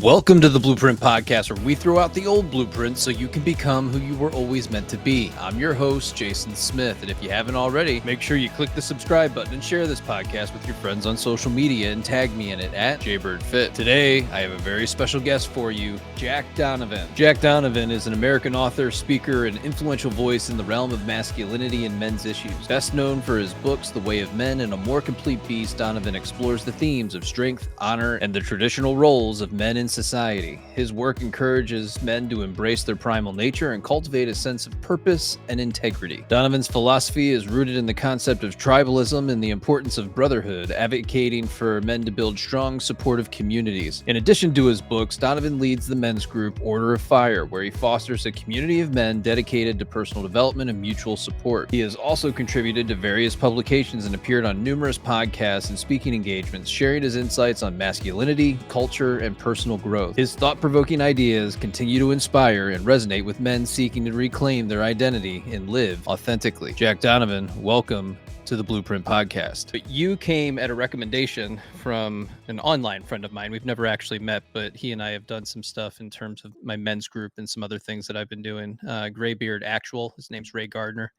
Welcome to the Blueprint Podcast, where we throw out the old blueprints so you can become who you were always meant to be. I'm your host, Jason Smith, and if you haven't already, make sure you click the subscribe button and share this podcast with your friends on social media and tag me in it at JBirdFit. Today, I have a very special guest for you, Jack Donovan. Jack Donovan is an American author, speaker, and influential voice in the realm of masculinity and men's issues. Best known for his books, The Way of Men and A More Complete Beast, Donovan explores the themes of strength, honor, and the traditional roles of men in society. His work encourages men to embrace their primal nature and cultivate a sense of purpose and integrity. Donovan's philosophy is rooted in the concept of tribalism and the importance of brotherhood, advocating for men to build strong, supportive communities. In addition to his books, Donovan leads the men's group Order of Fire, where he fosters a community of men dedicated to personal development and mutual support. He has also contributed to various publications and appeared on numerous podcasts and speaking engagements, sharing his insights on masculinity, culture, and personal growth. His thought-provoking ideas continue to inspire and resonate with men seeking to reclaim their identity and live authentically. Jack Donovan, welcome to the Blueprint Podcast. You came at a recommendation from an online friend of mine. We've never actually met, but he and I have done some stuff in terms of my men's group and some other things that I've been doing. Graybeard Actual, his name's Gardner.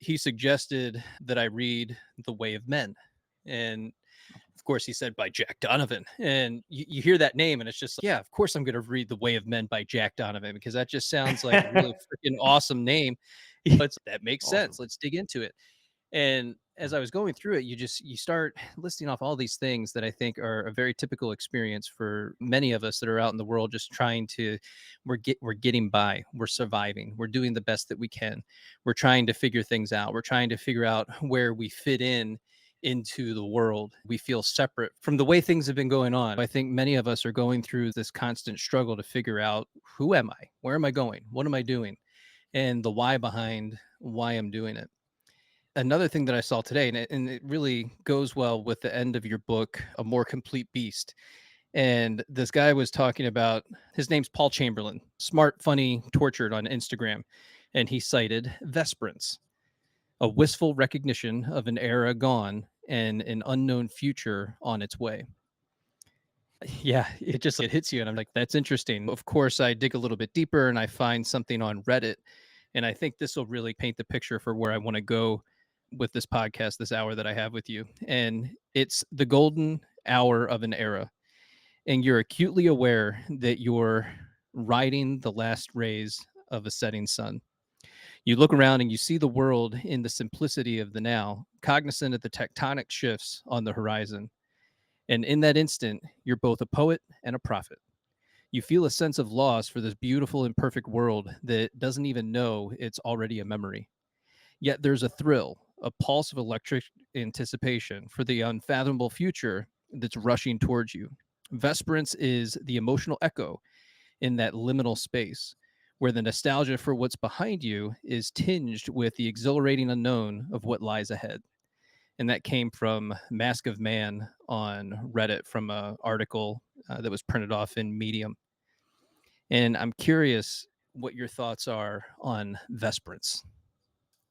He suggested that I read The Way of Men. And of course, he said by Jack Donovan. And you hear that name and it's just like, yeah, of course I'm going to read The Way of Men by Jack Donovan, because that just sounds like a really freaking awesome name. That makes sense. Let's dig into it. And as I was going through it, you start listing off all these things that I think are a very typical experience for many of us that are out in the world, just trying to, we're getting by, we're surviving, we're doing the best that we can. We're trying to figure things out. We're trying to figure out where we fit in into the world. We feel separate from the way things have been going on. I think many of us are going through this constant struggle to figure out, who am I? Where am I going? What am I doing? And the why behind why I'm doing it. Another thing that I saw today, and it really goes well with the end of your book, A More Complete Beast. And this guy was talking about, his name's Paul Chamberlain, smart, funny, tortured on Instagram. And he cited Vesperance, a wistful recognition of an era gone and an unknown future on its way. Yeah, it hits you. And I'm like, that's interesting. Of course, I dig a little bit deeper and I find something on Reddit. And I think this will really paint the picture for where I want to go with this podcast, this hour that I have with you. And it's the golden hour of an era. And you're acutely aware that you're riding the last rays of a setting sun. You look around and you see the world in the simplicity of the now, cognizant of the tectonic shifts on the horizon. And in that instant, you're both a poet and a prophet. You feel a sense of loss for this beautiful and perfect world that doesn't even know it's already a memory. Yet there's a thrill, a pulse of electric anticipation for the unfathomable future that's rushing towards you. Vesperance is the emotional echo in that liminal space, where the nostalgia for what's behind you is tinged with the exhilarating unknown of what lies ahead. And that came from Mask of Man on Reddit, from an article that was printed off in Medium. And I'm curious what your thoughts are on Vesperance.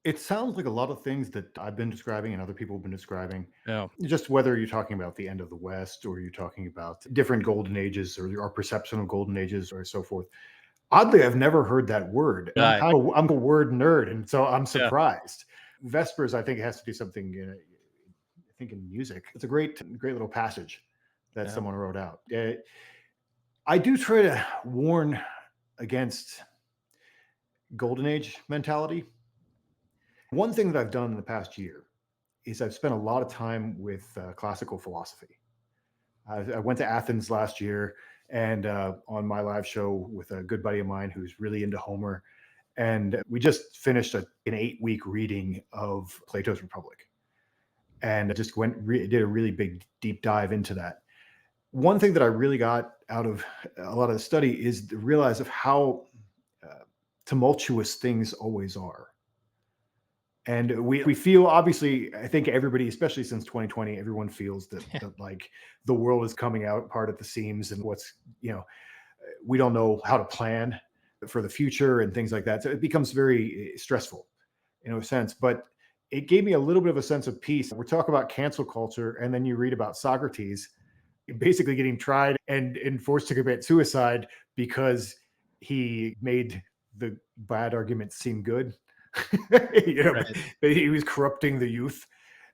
It sounds like a lot of things that I've been describing and other people have been describing. Yeah. Just whether you're talking about the end of the West or you're talking about different golden ages or our perception of golden ages or so forth. Oddly, I've never heard that word. And Right. I'm a word nerd, and so I'm Yeah. surprised. Vespers, I think, has to do something. I think in music, it's a great little passage that Yeah. someone wrote out. I do try to warn against golden age mentality. One thing that I've done in the past year is I've spent a lot of time with classical philosophy. I went to Athens last year and on my live show with a good buddy of mine who's really into Homer. And we just finished an 8-week reading of Plato's Republic and just did a really big deep dive into that. One thing that I really got out of a lot of the study is the realize of how tumultuous things always are. And we feel, obviously, I think everybody, especially since 2020, everyone feels that like the world is coming out apart at the seams and we don't know how to plan for the future and things like that. So it becomes very stressful in a sense, but it gave me a little bit of a sense of peace. We're talking about cancel culture. And then you read about Socrates basically getting tried and forced to commit suicide because he made the bad argument seem good. you know, Right. but he was corrupting the youth.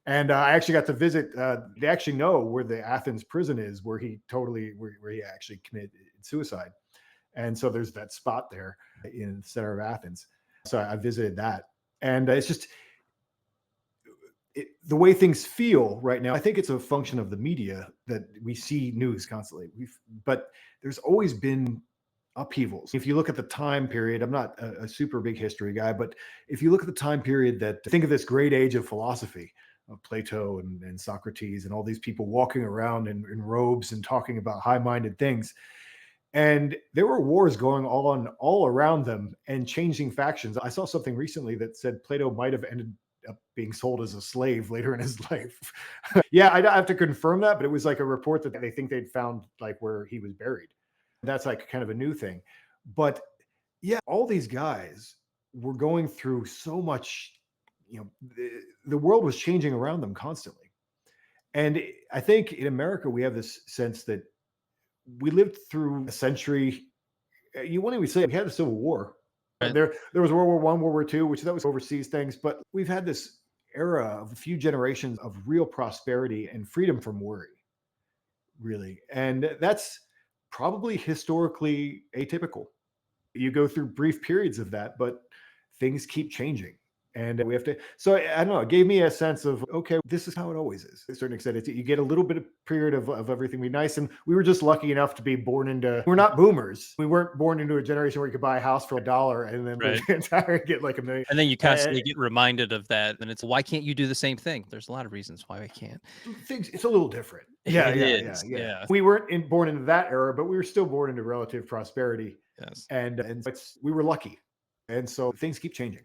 And I actually got to visit. They actually know where the Athens prison is, where he actually committed suicide. And so there's that spot there in the center of Athens. So I visited that, and it's just the way things feel right now. I think it's a function of the media that we see news constantly. But there's always been upheavals. If you look at the time period, I'm not a super big history guy, but if you look at the time period that think of this great age of philosophy, of Plato and Socrates and all these people walking around in robes and talking about high-minded things. And there were wars going on all around them and changing factions. I saw something recently that said Plato might have ended up being sold as a slave later in his life. Yeah, I have to confirm that, but it was like a report that they think they'd found like where he was buried. That's like kind of a new thing. But yeah, all these guys were going through so much, the world was changing around them constantly. And I think in America, we have this sense that we lived through a century. You wouldn't even say we had a civil war. Right. There was World War I, World War II, which that was overseas things, but we've had this era of a few generations of real prosperity and freedom from worry, really. And that's probably historically atypical. You go through brief periods of that, but things keep changing. And we have to, so I don't know, it gave me a sense of, okay, this is how it always is. To a certain extent, you get a little bit of period of everything be nice. And we were just lucky enough to be born into, we're not boomers. We weren't born into a generation where you could buy a house for $1 and then Right. get like $1 million. And then you constantly get reminded of that. And it's why can't you do the same thing? There's a lot of reasons why I can't. Things, it's a little different. Yeah, It yeah, is. yeah, yeah. Yeah. We weren't born into that era, but we were still born into relative prosperity. Yes. And we were lucky. And so things keep changing.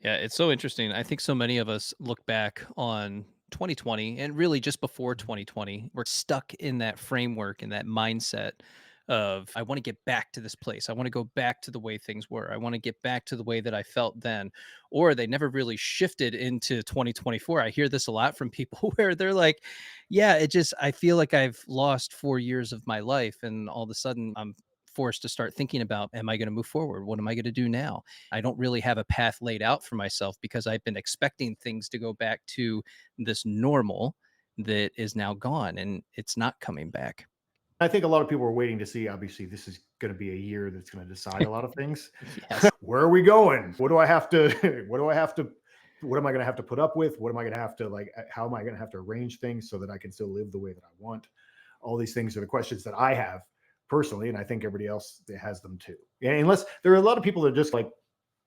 Yeah, it's so interesting. I think so many of us look back on 2020 and really just before 2020, we're stuck in that framework and that mindset of I want to get back to this place. I want to go back to the way things were. I want to get back to the way that I felt then. Or they never really shifted into 2024. I hear this a lot from people where they're like, yeah, I feel like I've lost 4 years of my life. And all of a sudden I'm forced to start thinking about, am I going to move forward? What am I going to do now? I don't really have a path laid out for myself because I've been expecting things to go back to this normal that is now gone and it's not coming back. I think a lot of people are waiting to see. Obviously, this is going to be a year that's going to decide a lot of things. Yes. Where are we going? What do I have to? What do I have to? What am I going to have to put up with? What am I going to have to like? How am I going to have to arrange things so that I can still live the way that I want? All these things are the questions that I have personally, and I think everybody else has them too. And unless there are a lot of people that are just like,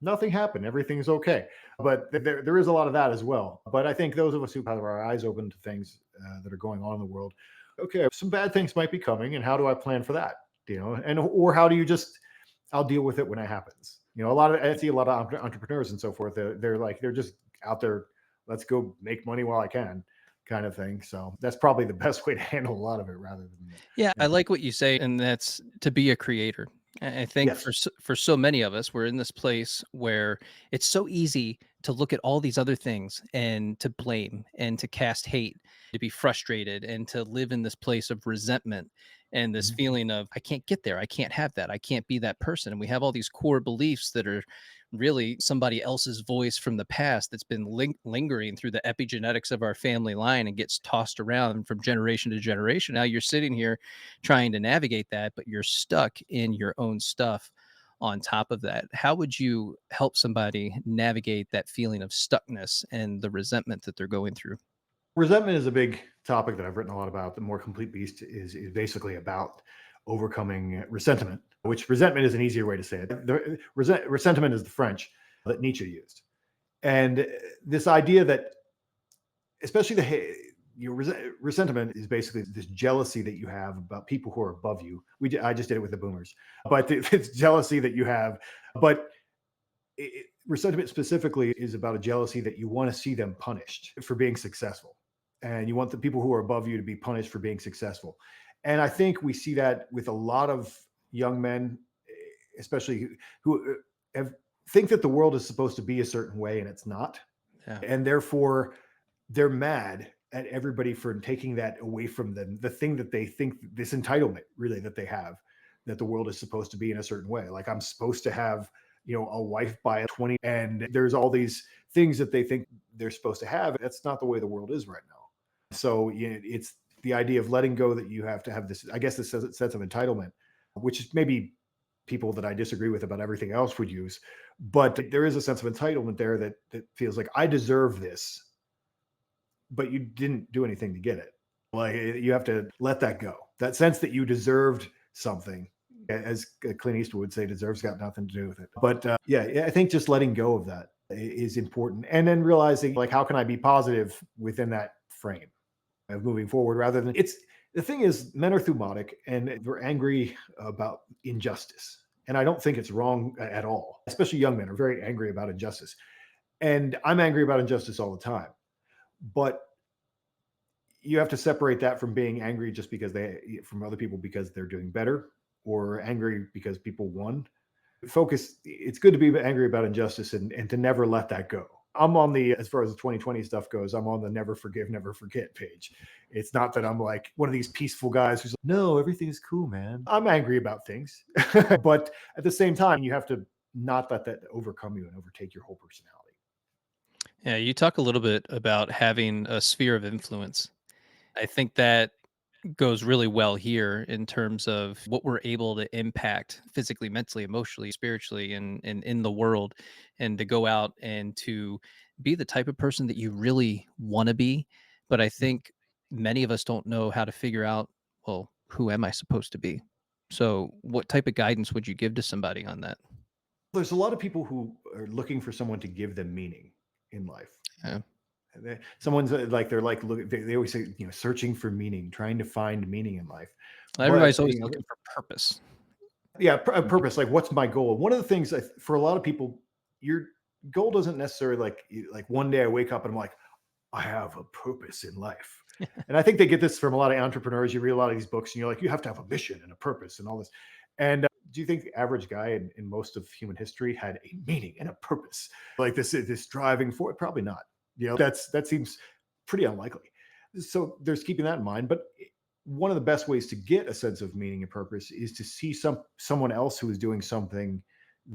nothing happened, everything's okay. But there is a lot of that as well. But I think those of us who have our eyes open to things that are going on in the world, okay, some bad things might be coming, and how do I plan for that? And or how do you just, I'll deal with it when it happens. I see a lot of entrepreneurs and so forth. They're just out there. Let's go make money while I can, kind of thing. So that's probably the best way to handle a lot of it, rather than. Yeah, I like what you say, and that's to be a creator. I think Yes. for so many of us, we're in this place where it's so easy to look at all these other things and to blame and to cast hate, to be frustrated and to live in this place of resentment and this Mhm. feeling of I can't get there, I can't have that, I can't be that person. And we have all these core beliefs that are really somebody else's voice from the past that's been lingering through the epigenetics of our family line and gets tossed around from generation to generation. Now you're sitting here trying to navigate that, but you're stuck in your own stuff on top of that. How would you help somebody navigate that feeling of stuckness and the resentment that they're going through? Resentment is a big topic that I've written a lot about. The More Complete Beast is basically about overcoming resentment, which resentment is an easier way to say it. Resentment is the French that Nietzsche used. And this idea that, especially resentment is basically this jealousy that you have about people who are above you. I just did it with the boomers, but it's jealousy that you have. But resentment specifically is about a jealousy that you want to see them punished for being successful, and you want the people who are above you to be punished for being successful. And I think we see that with a lot of young men, especially who have think that the world is supposed to be a certain way and it's not, Yeah. and therefore they're mad at everybody for taking that away from them. The thing that they think, this entitlement really that they have, that the world is supposed to be in a certain way. Like I'm supposed to have, a wife by 20, and there's all these things that they think they're supposed to have. That's not the way the world is right now. So it's the idea of letting go, that you have to have this, I guess, this sense of entitlement, which is maybe people that I disagree with about everything else would use. But there is a sense of entitlement there that feels like I deserve this, but you didn't do anything to get it. Like you have to let that go. That sense that you deserved something, as Clint Eastwood would say, deserves got nothing to do with it. But yeah, I think just letting go of that is important. And then realizing, like, how can I be positive within that frame of moving forward, rather than the thing is, men are thumotic and we're angry about injustice. And I don't think it's wrong at all. Especially young men are very angry about injustice. And I'm angry about injustice all the time. But you have to separate that from being angry just because from other people because they're doing better, or angry because people won. Focus. It's good to be angry about injustice and to never let that go. I'm on as far as the 2020 stuff goes, I'm on the never forgive, never forget page. It's not that I'm like one of these peaceful guys who's like, no, everything's cool, man. I'm angry about things. But at the same time, you have to not let that overcome you and overtake your whole personality. Yeah, you talk a little bit about having a sphere of influence. I think that goes really well here in terms of what we're able to impact physically, mentally, emotionally, spiritually, and in the world, and to go out and to be the type of person that you really want to be. But I think many of us don't know how to figure out, well, who am I supposed to be? So, what type of guidance would you give to somebody on that? There's a lot of people who are looking for someone to give them meaning in life. Yeah. Someone's like, they're like, look, they always say, searching for meaning, trying to find meaning in life. Everybody's But always looking for purpose. yeah, a purpose. Like, what's my goal? One of the things for a lot of people, your goal doesn't necessarily like one day I wake up and I'm like, I have a purpose in life. And I think they get this from a lot of entrepreneurs. You read a lot of these books and you're like, you have to have a mission and a purpose and all this. And do you think the average guy in most of human history had a meaning and a purpose? Like this driving for it? Probably not. That seems pretty unlikely. So there's keeping that in mind. But one of the best ways to get a sense of meaning and purpose is to see someone else who is doing something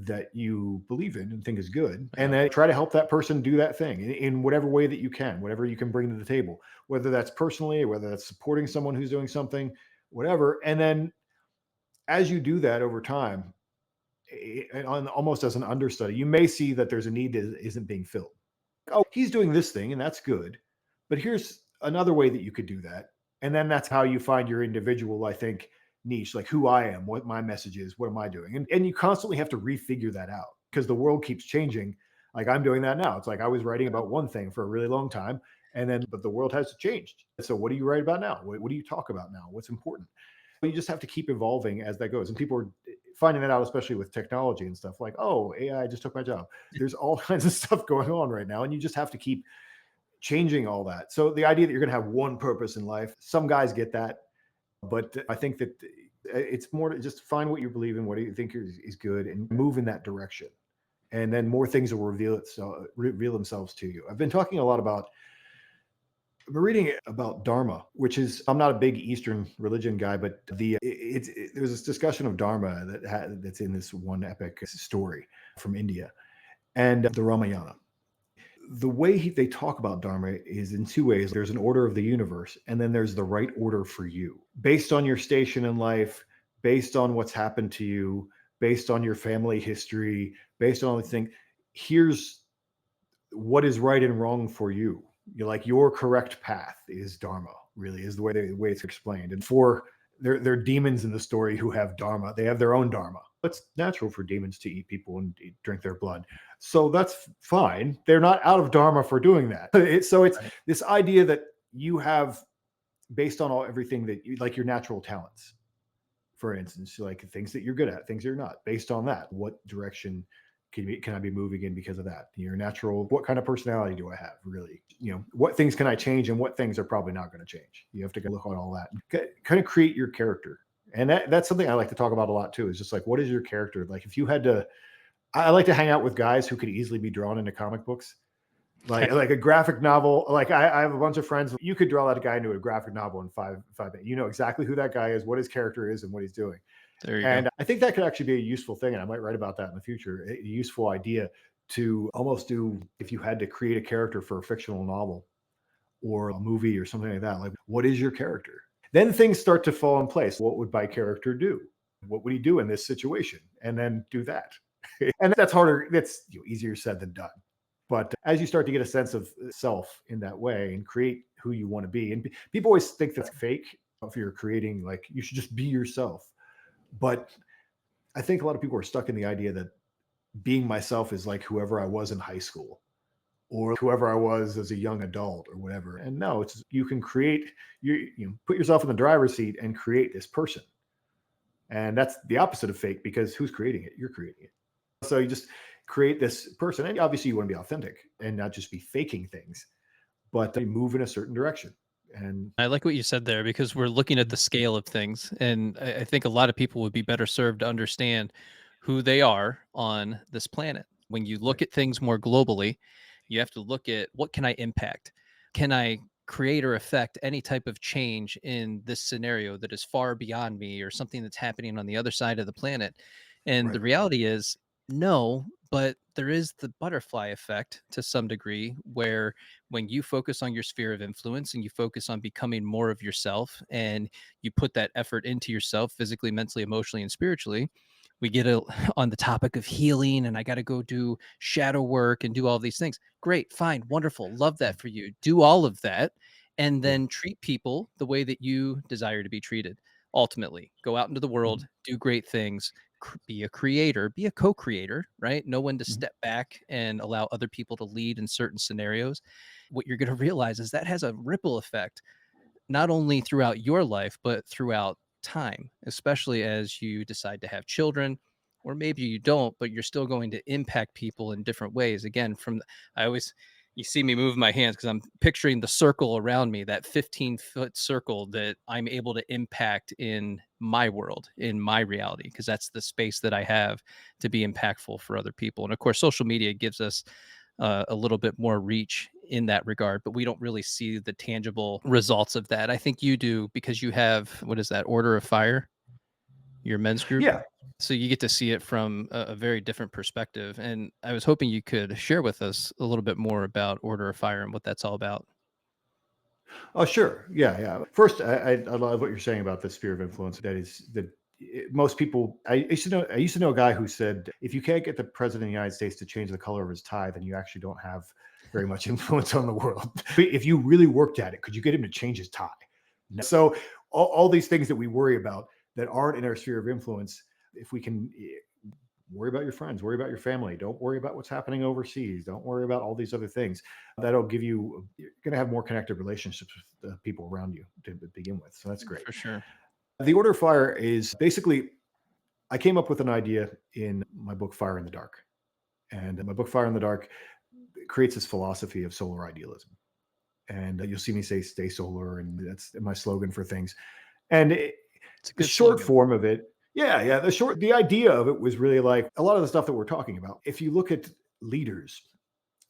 that you believe in and think is good, and then try to help that person do that thing in whatever way that you can, whatever you can bring to the table, whether that's personally, whether that's supporting someone who's doing something, whatever. And then as you do that over time, almost as an understudy, you may see that there's a need that isn't being filled. Oh, he's doing this thing and that's good, but here's another way that you could do that. And then that's how you find your individual, I think, niche, like who I am, what my message is, what am I doing? And you constantly have to refigure that out because the world keeps changing. Like I'm doing that now. It's like I was writing about one thing for a really long time, but the world has changed. So what do you write about now? What do you talk about now? What's important? You just have to keep evolving as that goes. And people are finding that out, especially with technology and stuff like, oh, AI just took my job. There's all kinds of stuff going on right now. And you just have to keep changing all that. So the idea that you're going to have one purpose in life, some guys get that. But I think that it's more to just find what you believe in, what do you think is good, and move in that direction. And then more things will reveal themselves to you. I've been talking a lot about, I've been reading about Dharma, which is, I'm not a big Eastern religion guy, but there's this discussion of Dharma that's in this one epic story from India and the Ramayana. The way they talk about Dharma is in two ways. There's an order of the universe, and then there's the right order for you, based on your station in life, based on what's happened to you, based on your family history, based on all these things. Here's what is right and wrong for you. You're like, your correct path is Dharma, really, is the way it's explained. And there are demons in the story who have Dharma. They have their own Dharma. It's natural for demons to eat people and drink their blood. So that's fine. They're not out of Dharma for doing that. It's this idea that you have, based on everything that you like, your natural talents, for instance, like things that you're good at, things you're not, based on that, what direction can I be moving in because of that? Your natural, what kind of personality do I have, really? What things can I change and what things are probably not going to change? You have to go look at all that, kind of create your character. And that's something I like to talk about a lot too, is just like, what is your character? Like if you had to, I like to hang out with guys who could easily be drawn into comic books. like a graphic novel. Like I have a bunch of friends. You could draw that guy into a graphic novel in five minutes. You know exactly who that guy is, what his character is, and what he's doing. There you go. And I think that could actually be a useful thing. And I might write about that in the future. A useful idea to almost do if you had to create a character for a fictional novel or a movie or something like that. Like, what is your character? Then things start to fall in place. What would my character do? What would he do in this situation? And then do that. And that's harder. That's easier said than done. But as you start to get a sense of self in that way and create who you want to be, and people always think that's fake if you're creating, like, you should just be yourself. But I think a lot of people are stuck in the idea that being myself is like whoever I was in high school or whoever I was as a young adult or whatever. And no, it's you can create, you put yourself in the driver's seat and create this person. And that's the opposite of fake, because who's creating it? You're creating it. So you just create this person. And obviously you want to be authentic and not just be faking things, but move in a certain direction. And I like what you said there, because we're looking at the scale of things. And I think a lot of people would be better served to understand who they are on this planet. When you look right, at things more globally, you have to look at, what can I impact? Can I create or affect any type of change in this scenario that is far beyond me, or something that's happening on the other side of the planet? And the right. reality is, no, but there is the butterfly effect to some degree, where when you focus on your sphere of influence and you focus on becoming more of yourself, and you put that effort into yourself physically, mentally, emotionally, and spiritually, we get on the topic of healing, and I got to go do shadow work and do all these things. Great, fine, wonderful, love that for you. Do all of that, and Yeah. then treat people the way that you desire to be treated. Ultimately, go out into the world, Mhm. do great things, be a creator, be a co-creator, right? Know when to Mhm. step back and allow other people to lead in certain scenarios. What you're going to realize is that has a ripple effect, not only throughout your life, but throughout time, especially as you decide to have children, or maybe you don't, but you're still going to impact people in different ways. Again, I always, you see me move my hands because I'm picturing the circle around me, that 15-foot circle that I'm able to impact in my world, in my reality, because that's the space that I have to be impactful for other people. And of course, social media gives us a little bit more reach in that regard, but we don't really see the tangible results of that. I think you do, because you have, what is that, Order of Fire, your men's group? Yeah. So you get to see it from a very different perspective. And I was hoping you could share with us a little bit more about Order of Fire and what that's all about. Oh, sure. Yeah, yeah. First, I love what you're saying about the sphere of influence. That is that most people. I used to know a guy who said, if you can't get the president of the United States to change the color of his tie, then you actually don't have very much influence on the world. If you really worked at it, could you get him to change his tie? No. So all these things that we worry about that aren't in our sphere of influence, if we can worry about your friends, worry about your family, don't worry about what's happening overseas, don't worry about all these other things, that'll give you, you're going to have more connected relationships with the people around you to begin with. So that's great. For sure. The Order of Fire is basically, I came up with an idea in my book Fire in the Dark, and my book Fire in the Dark creates this philosophy of solar idealism. And you'll see me say stay solar, and that's my slogan for things. And It's a the good short slogan. form of it, yeah, the idea of it was really like a lot of the stuff that we're talking about. If you look at leaders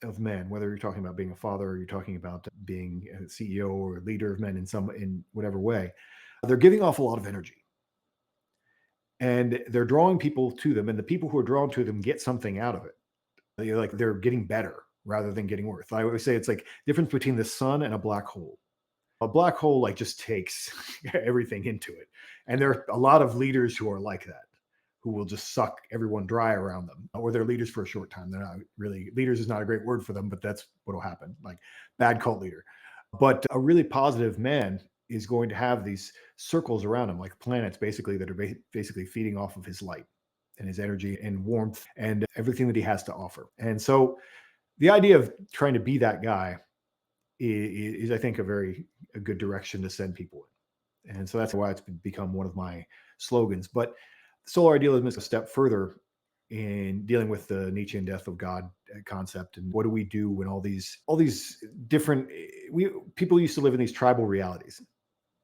of men, whether you're talking about being a father or you're talking about being a CEO or a leader of men in whatever way, they're giving off a lot of energy, and they're drawing people to them, and the people who are drawn to them get something out of it. They're getting better rather than getting worse. I always say it's like the difference between the sun and a black hole. A black hole like just takes everything into it, and there are a lot of leaders who are like that, who will just suck everyone dry around them, or they're leaders for a short time. They're not really leaders, is not a great word for them, but that's what will happen, like bad cult leader. But a really positive man is going to have these circles around him, like planets basically, that are basically feeding off of his light and his energy and warmth and everything that he has to offer. And so the idea of trying to be that guy is I think a good direction to send people in. And so that's why it's become one of my slogans. But solar idealism is a step further in dealing with the Nietzschean death of God concept, and what do we do when all these different people used to live in these tribal realities,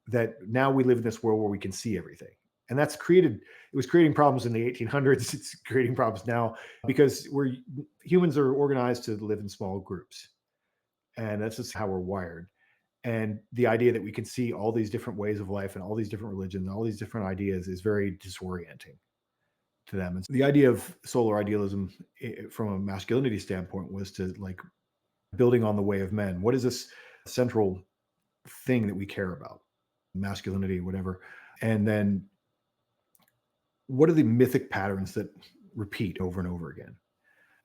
that now we live in this world where we can see everything. And it was creating problems in the 1800s. It's creating problems now because humans are organized to live in small groups. And that's just how we're wired. And the idea that we can see all these different ways of life and all these different religions, and all these different ideas is very disorienting to them. And the idea of solar idealism from a masculinity standpoint was to like building on the way of men. What is this central thing that we care about? Masculinity, whatever. And then what are the mythic patterns that repeat over and over again?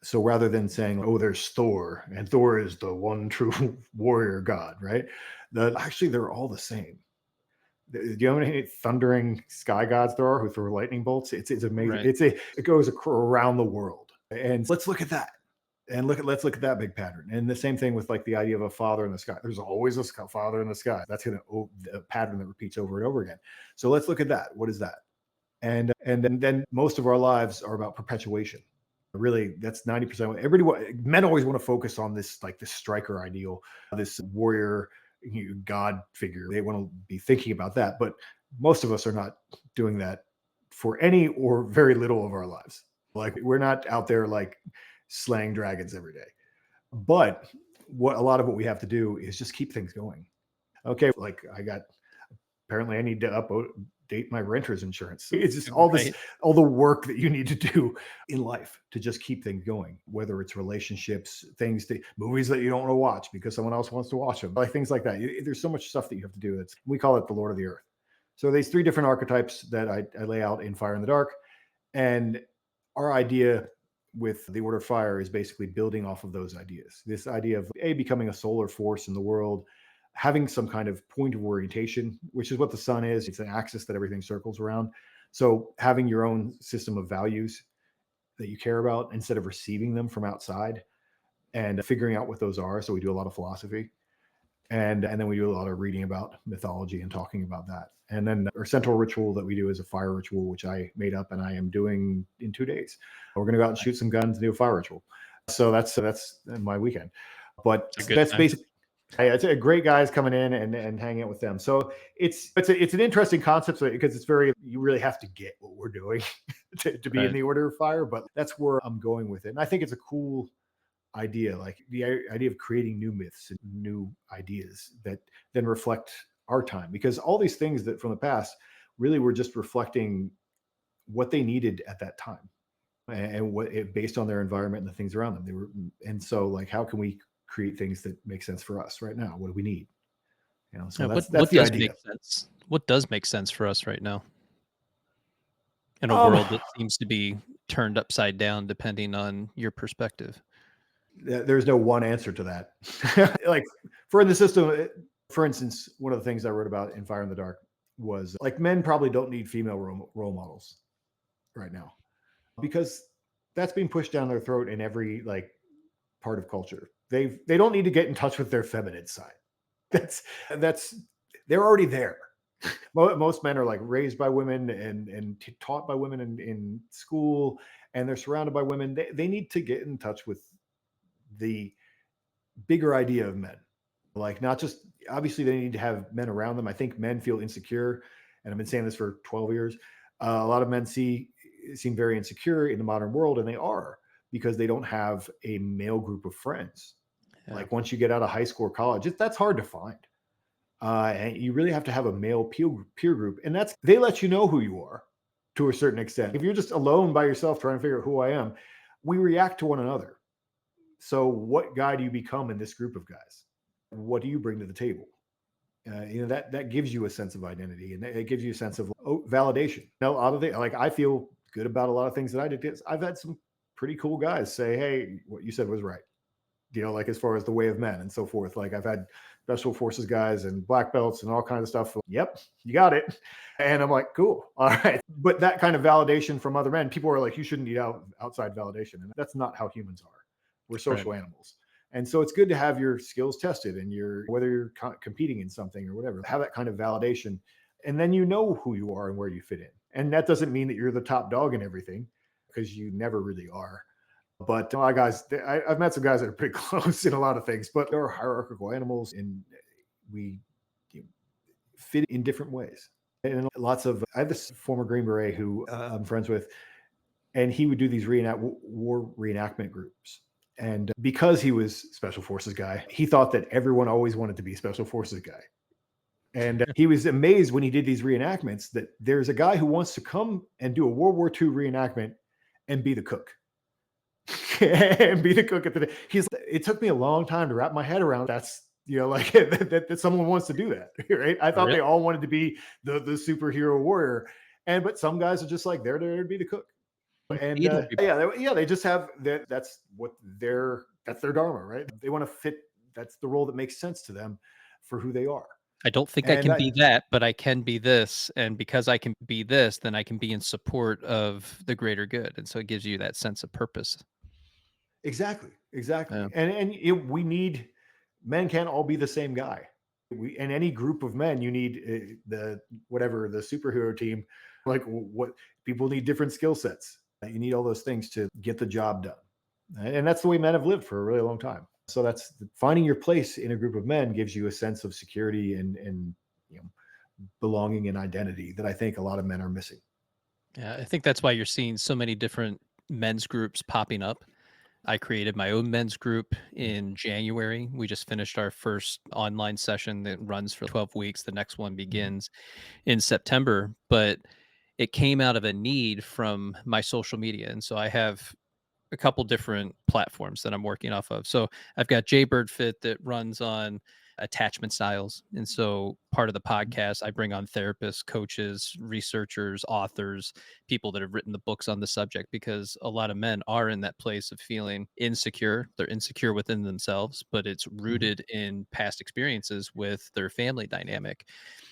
So rather than saying, oh, there's Thor, and Thor is the one true warrior god, right? Actually, they're all the same. Do you know how many thundering sky gods there are who throw lightning bolts? It's amazing. Right. It goes around the world. And let's look at that. And let's look at that big pattern. And the same thing with like the idea of a father in the sky. There's always a father in the sky. That's a pattern that repeats over and over again. So let's look at that. What is that? And then most of our lives are about perpetuation. Really, that's 90%. Men always want to focus on this, like this striker ideal, this warrior god figure. They want to be thinking about that, but most of us are not doing that for any or very little of our lives. Like we're not out there like slaying dragons every day. But a lot of what we have to do is just keep things going. Okay, like apparently I need to update my renter's insurance. It's just all the work that you need to do in life to just keep things going, whether it's relationships, movies that you don't want to watch because someone else wants to watch them, like things like that. There's so much stuff that you have to do. We call it the Lord of the Earth. So these 3 different archetypes that I lay out in Fire in the Dark. And our idea with the Order of Fire is basically building off of those ideas. This idea of becoming a solar force in the world, having some kind of point of orientation, which is what the sun is. It's an axis that everything circles around. So having your own system of values that you care about instead of receiving them from outside and figuring out what those are. So we do a lot of philosophy. And then we do a lot of reading about mythology and talking about that. And then our central ritual that we do is a fire ritual, which I made up and I am doing in 2 days. We're going to go out and shoot some guns and do a fire ritual. So that's my weekend. But that's basically, it's a great guys coming in and hanging out with them. So it's an interesting concept because you really have to get what we're doing to be in the Order of Fire. But that's where I'm going with it. And I think it's a cool idea, like the idea of creating new myths and new ideas that then reflect our time, because all these things that from the past really were just reflecting what they needed at that time and based on their environment and the things around them. And so like, how can we create things that make sense for us right now? What do we need? So that's the idea. Make sense? What does make sense for us right now in a world that seems to be turned upside down depending on your perspective? There's no one answer to that. Like for the system, for instance, one of the things I wrote about in Fire in the Dark was like men probably don't need female role models right now because that's being pushed down their throat in every like part of culture. They don't need to get in touch with their feminine side. They're already there. Most men are like raised by women and taught by women in school, and they're surrounded by women. They need to get in touch with the bigger idea of men. Like not just, obviously they need to have men around them. I think men feel insecure, and I've been saying this for 12 years. A lot of men seem very insecure in the modern world, and they are, because they don't have a male group of friends. Yeah. Like once you get out of high school or college, that's hard to find. And you really have to have a male peer group. And they let you know who you are to a certain extent. If you're just alone by yourself trying to figure out who I am, we react to one another. So what guy do you become in this group of guys? What do you bring to the table? That gives you a sense of identity, and it gives you a sense of validation. Now, a lot of things, like I feel good about a lot of things that I did. I've had some pretty cool guys say, "Hey, what you said was right." Like as far as the way of men and so forth. Like I've had special forces guys and black belts and all kinds of stuff. Yep, you got it. And I'm like, cool, all right. But that kind of validation from other men, people are like, you shouldn't need outside validation, and that's not how humans are. We're social animals. And so it's good to have your skills tested and whether you're competing in something or whatever, have that kind of validation. And then you know who you are and where you fit in. And that doesn't mean that you're the top dog in everything, because you never really are. But I've met some guys that are pretty close in a lot of things, but they're hierarchical animals, and we fit in different ways. And I have this former Green Beret who I'm friends with, and he would do these war reenactment groups. And because he was special forces guy, he thought that everyone always wanted to be special forces guy. And he was amazed when he did these reenactments that there's a guy who wants to come and do a World War II reenactment and be the cook. And be the cook at the day. It took me a long time to wrap my head around that's like that someone wants to do that, right? I thought Really? they all wanted to be the superhero warrior, but some guys are just like they're there to be the cook. And Need everybody. yeah, they just have that. That's their dharma, right? They want to fit. That's the role that makes sense to them for who they are. I don't think I And can be that, but I can be this, and because I can be this, then I can be in support of the greater good, and so it gives you that sense of purpose. exactly, exactly. Yeah. We need men can't all be the same guy. We in any group of men, you need the superhero team. Like what people need different skill sets. You need all those things to get the job done, and that's the way men have lived for a really long time. So that's finding your place in a group of men gives you a sense of security and belonging and identity that I think a lot of men are missing. Yeah, I think that's why you're seeing so many different men's groups popping up. I created my own men's group in January. We just finished our first online session that runs for 12 weeks. The next one Mhm. begins in September, but it came out of a need from my social media. And so I have a couple different platforms that I'm working off of. So I've got Jaybird Fit that runs on attachment styles. And so part of the podcast, I bring on therapists, coaches, researchers, authors, people that have written the books on the subject, because a lot of men are in that place of feeling insecure. They're insecure within themselves, but it's Mhm. rooted in past experiences with their family dynamic.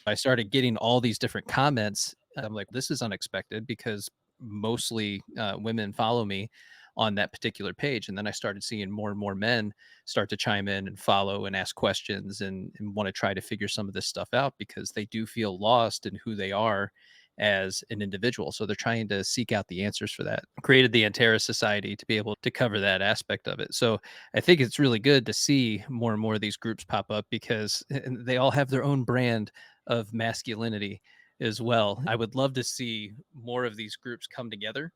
I started getting all these different comments. I'm like, this is unexpected because mostly women follow me on that particular page. And then I started seeing more and more men start to chime in and follow and ask questions and want to try to figure some of this stuff out because they do feel lost in who they are as an individual. So they're trying to seek out the answers for that. Created the Antera Society to be able to cover that aspect of it. So I think it's really good to see more and more of these groups pop up because they all have their own brand of masculinity as well. I would love to see more of these groups come together.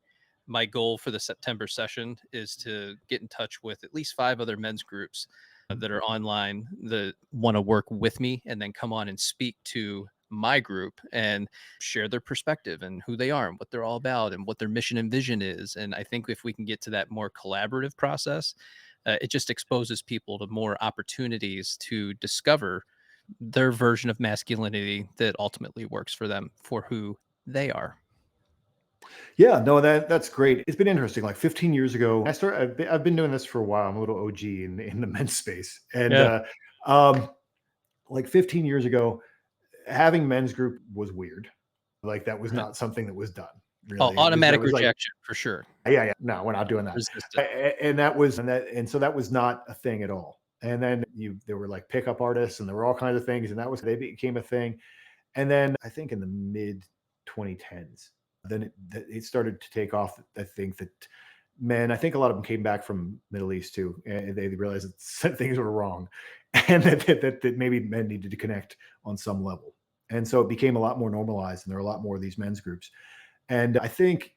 My goal for the September session is to get in touch with at least 5 other men's groups that are online that want to work with me and then come on and speak to my group and share their perspective and who they are and what they're all about and what their mission and vision is. And I think if we can get to that more collaborative process, it just exposes people to more opportunities to discover their version of masculinity that ultimately works for them for who they are. Yeah, no, that's great. It's been interesting. Like 15 years ago, I've been doing this for a while. I'm a little OG in the men's space, and Yeah. um, like 15 years ago, having men's group was weird. Like that was Right. not something that was done. Oh, Really, there automatic was like, rejection for sure. yeah, yeah, no, we're not doing that. Resistant. And so that was not a thing at all. And then there were like pickup artists, and there were all kinds of things, and they became a thing. And then I think in the mid 2010s, then it started to take off. I think that men, I think a lot of them came back from Middle East too, and they realized that things were wrong, and that maybe men needed to connect on some level. And so it became a lot more normalized, and there are a lot more of these men's groups. And I think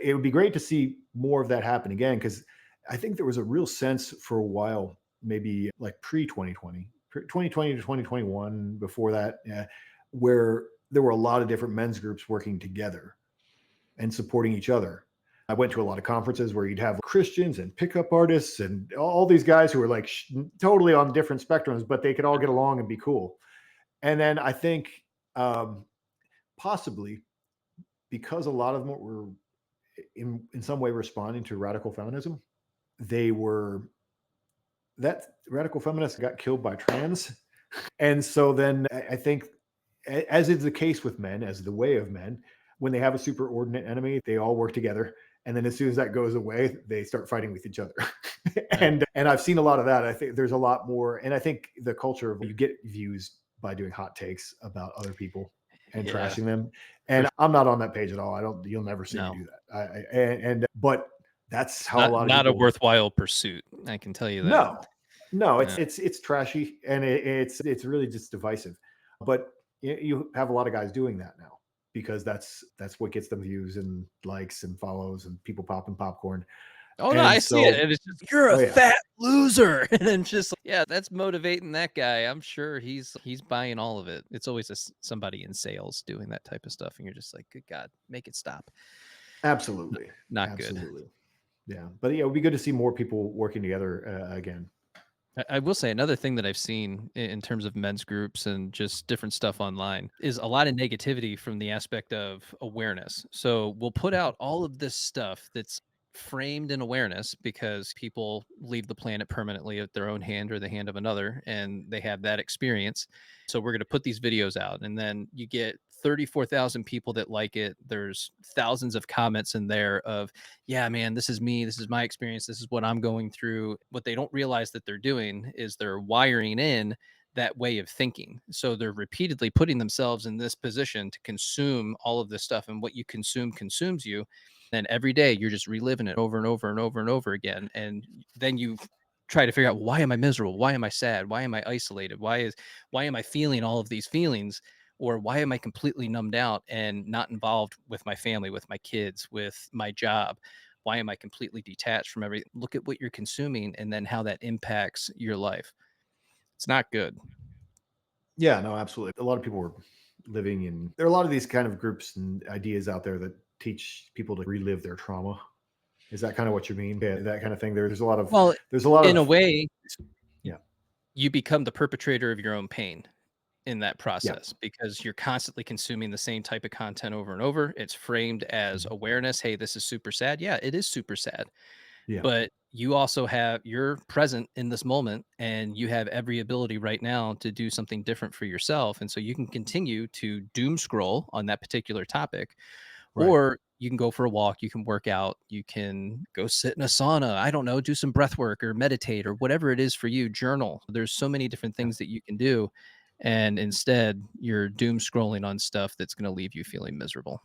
it would be great to see more of that happen again, because I think there was a real sense for a while, maybe like pre 2020, 2020 to 2021, before that, where there were a lot of different men's groups working together and supporting each other. I went to a lot of conferences where you'd have Christians and pickup artists and all these guys who were like totally on different spectrums, but they could all get along and be cool. And then I think possibly because a lot of them were in some way responding to radical feminism, they were that radical feminists got killed by trans. And so then I think, as is the case with men, as the way of men, when they have a superordinate enemy, they all work together. And then as soon as that goes away, they start fighting with each other. Right. And I've seen a lot of that. I think there's a lot more. And I think the culture of you get views by doing hot takes about other people and Yeah. trashing them. For And I'm not on that page at all. You'll never see me No. do that. But that's how a Not lot of not a people. worthwhile pursuit, I can tell you that. No, no, Yeah. it's trashy, and it's really just divisive. But you have a lot of guys doing that now because that's what gets them views and likes and follows and people popping popcorn. Oh, no, And I see it, so, and it's just, "You're a oh yeah, fat loser," and then just yeah, that's motivating that guy. I'm sure he's buying all of it. It's always somebody in sales doing that type of stuff, and you're just like, "Good God, make it stop." absolutely, Not good. absolutely, yeah. But yeah, it would be good to see more people working together again. I will say another thing that I've seen in terms of men's groups and just different stuff online is a lot of negativity from the aspect of awareness. So we'll put out all of this stuff that's framed in awareness because people leave the planet permanently at their own hand or the hand of another, and they have that experience. So we're going to put these videos out, and then you get 34,000 people that like it. There's thousands of comments in there of, yeah, man, this is me. This is my experience. This is what I'm going through. What they don't realize that they're doing is they're wiring in that way of thinking. So they're repeatedly putting themselves in this position to consume all of this stuff. And what you consume consumes you. And every day you're just reliving it over and over and over and over again. And then you try to figure out, why am I miserable? Why am I sad? Why am I isolated? Why am I feeling all of these feelings? Or why am I completely numbed out and not involved with my family, with my kids, with my job? Why am I completely detached from everything? Look at what you're consuming and then how that impacts your life. It's not good. Yeah, no, absolutely. A lot of people are living in. There are a lot of these kind of groups and ideas out there that teach people to relive their trauma. Is that kind of what you mean? Yeah, that kind of thing. There's a lot of. Well, There's a lot in a of. way, Yeah, you become the perpetrator of your own pain in that yeah, process because you're constantly consuming the same type of content over and over. It's framed as awareness. Hey, this is super sad. Yeah, it is super sad. yeah, But you also you're present in this moment and you have every ability right now to do something different for yourself. And so you can continue to doom scroll on that particular topic, right. or you can go for a walk, you can work out, you can go sit in a sauna, I don't know, do some breath work or meditate or whatever it is for you, journal. There's so many different Yeah. things that you can do. And instead, you're doom scrolling on stuff that's going to leave you feeling miserable.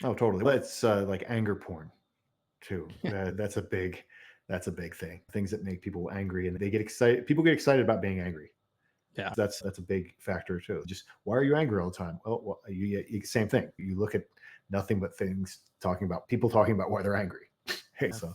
Oh, totally. That's like anger porn too. That's a big. That's a big thing. Things that make people angry and they get excited. People get excited about being angry. Yeah. That's a big factor too. Just why are you angry all the time? Well, same thing. You look at nothing but things talking about people talking about why they're angry. Hey, so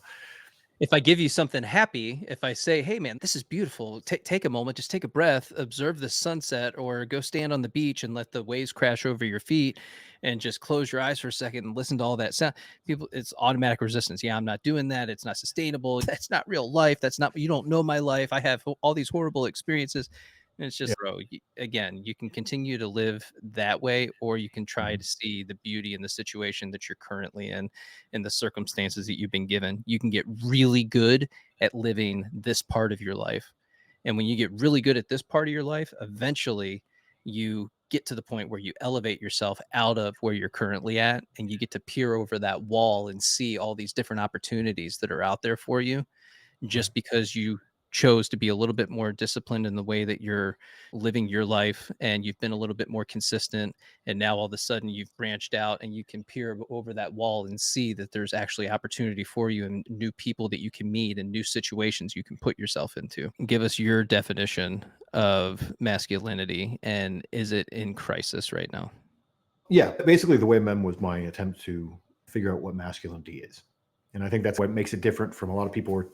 If I give you something happy, if I say, "Hey, man, this is beautiful. Take a moment, just take a breath, observe the sunset, or go stand on the beach and let the waves crash over your feet, and just close your eyes for a second and listen to all that sound." People, it's automatic resistance. Yeah, I'm not doing that. It's not sustainable. That's not real life. That's not. You don't know my life. I have all these horrible experiences. And it's yeah. just, bro. Again, you can continue to live that way, or you can try Mhm. to see the beauty in the situation that you're currently in the circumstances that you've been given. You can get really good at living this part of your life. And when you get really good at this part of your life, eventually you get to the point where you elevate yourself out of where you're currently at and you get to peer over that wall and see all these different opportunities that are out there for you Right. just because you chose to be a little bit more disciplined in the way that you're living your life and you've been a little bit more consistent, and now all of a sudden you've branched out and you can peer over that wall and see that there's actually opportunity for you and new people that you can meet and new situations you can put yourself into. Give us your definition of masculinity, and is it in crisis right now? Yeah, basically the way mem was my attempt to figure out what masculinity is. And I think that's what makes it different from a lot of people who are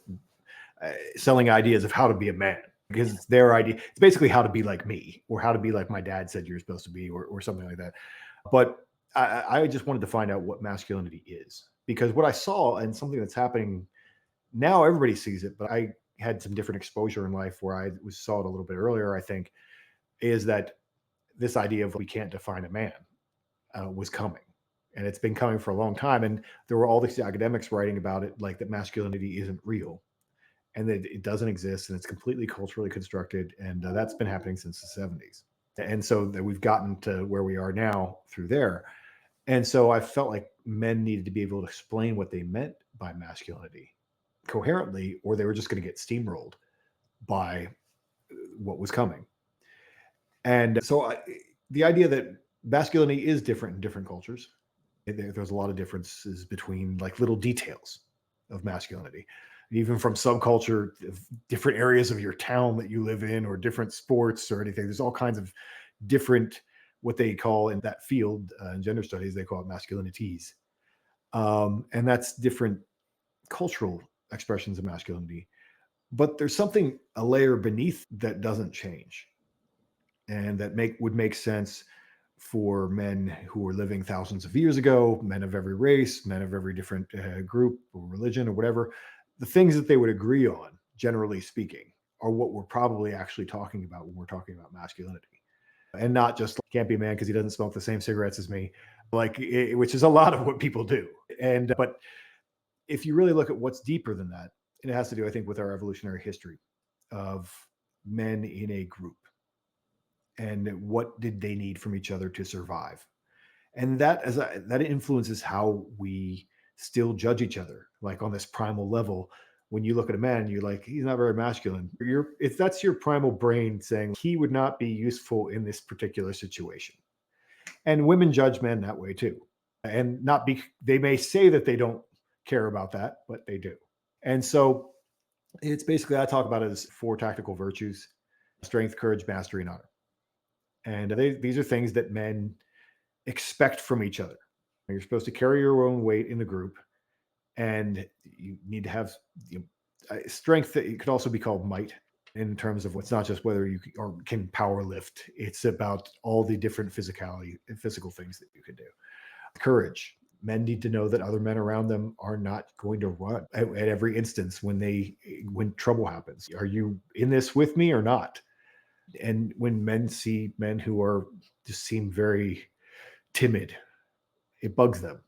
selling ideas of how to be a man because it's their idea. It's basically how to be like me or how to be like my dad said you're supposed to be or something like that. But I just wanted to find out what masculinity is because what I saw and something that's happening now, everybody sees it, but I had some different exposure in life where I saw it a little bit earlier, I think, is that this idea of we can't define a man was coming. And it's been coming for a long time. And there were all these academics writing about it, like that masculinity isn't real and that it doesn't exist and it's completely culturally constructed. And that's been happening since the 70s. And so that we've gotten to where we are now through there. And so I felt like men needed to be able to explain what they meant by masculinity coherently, or they were just going to get steamrolled by what was coming. And so the idea that masculinity is different in different cultures, there's a lot of differences between like little details of masculinity, even from subculture, different areas of your town that you live in, or different sports or anything. There's all kinds of different, what they call in that field in gender studies, they call it masculinities. And that's different cultural expressions of masculinity, but there's something, a layer beneath that doesn't change, and that would make sense for men who were living thousands of years ago, men of every race, men of every different group or religion or whatever. The things that they would agree on, generally speaking, are what we're probably actually talking about when we're talking about masculinity. And not just like, can't be a man because he doesn't smoke the same cigarettes as me, which is a lot of what people do. But if you really look at what's deeper than that, it has to do, I think, with our evolutionary history of men in a group and what did they need from each other to survive. And that influences how we still judge each other, like on this primal level. When you look at a man, you're like, he's not very masculine. If that's your primal brain saying he would not be useful in this particular situation. And women judge men that way too. And they may say that they don't care about that, but they do. And so it's basically, I talk about it as 4 tactical virtues: strength, courage, mastery, and honor. And these are things that men expect from each other. You're supposed to carry your own weight in the group, and you need to have strength. That it could also be called might, in terms of what's not just whether you can power lift. It's about all the different physical things that you can do. Courage. Men need to know that other men around them are not going to run at every instance when trouble happens. Are you in this with me or not? And when men see men who just seem very timid, it bugs them.